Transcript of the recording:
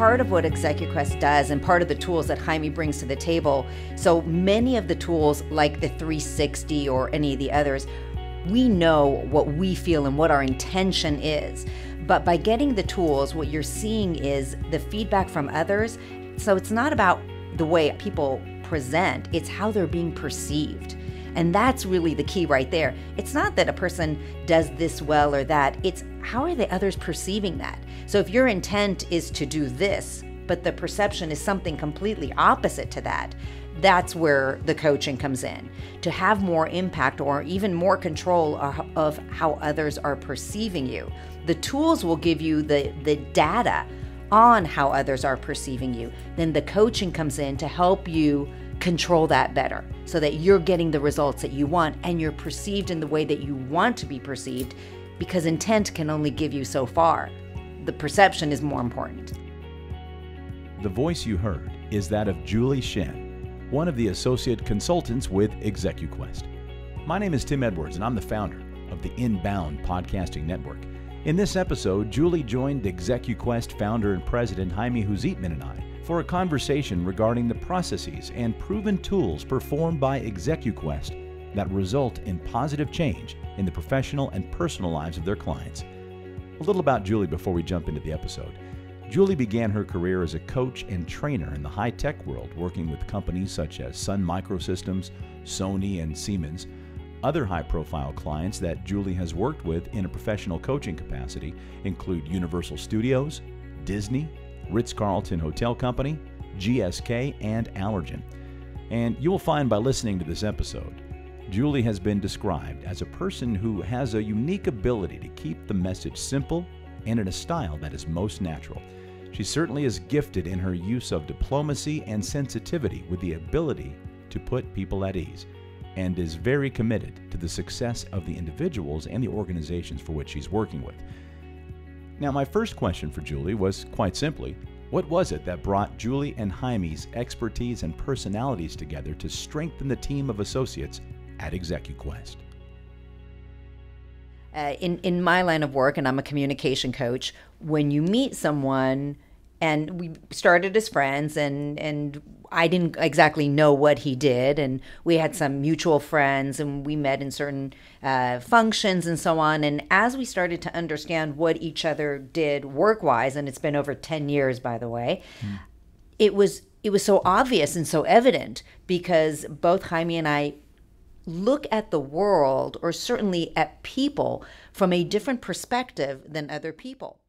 part of what ExecuQuest does and part of the tools that Jaime brings to the table, so many of the tools like the 360 or any of the others, we know what we feel and what our intention is. But by getting the tools, what you're seeing is the feedback from others. So it's not about the way people present, it's how they're being perceived. And that's really the key right there. It's not that a person does this well or that, it's how are the others perceiving that? So if your intent is to do this, but the perception is something completely opposite to that, that's where the coaching comes in. To have more impact or even more control of how others are perceiving you. The tools will give you the data on how others are perceiving you. Then the coaching comes in to help you control that better so that you're getting the results that you want and you're perceived in the way that you want to be perceived, because intent can only give you so far. The perception is more important. The voice you heard is that of Julie Shen, one of the associate consultants with ExecuQuest. My name is Tim Edwards and I'm the founder of the Inbound Podcasting Network. In this episode, Julie joined ExecuQuest founder and president Jaime Jusidman and I for a conversation regarding the processes and proven tools performed by ExecuQuest that result in positive change in the professional and personal lives of their clients. A little about Julie before we jump into the episode. Julie began her career as a coach and trainer in the high-tech world, working with companies such as Sun Microsystems, Sony, and Siemens. Other high-profile clients that Julie has worked with in a professional coaching capacity include Universal Studios, Disney, Ritz-Carlton Hotel Company, GSK, and Allergan. And you will find by listening to this episode, Julie has been described as a person who has a unique ability to keep the message simple and in a style that is most natural. She certainly is gifted in her use of diplomacy and sensitivity with the ability to put people at ease, and is very committed to the success of the individuals and the organizations for which she's working with. Now, my first question for Julie was quite simply, what was it that brought Julie and Jaime's expertise and personalities together to strengthen the team of associates at ExecuQuest? In my line of work, and I'm a communication coach, when you meet someone, and we started as friends, and I didn't exactly know what he did, and we had some mutual friends, and we met in certain functions and so on. And as we started to understand what each other did work-wise, and it's been over 10 years, by the way, it was so obvious and so evident, because both Jaime and I look at the world, or certainly at people, from a different perspective than other people.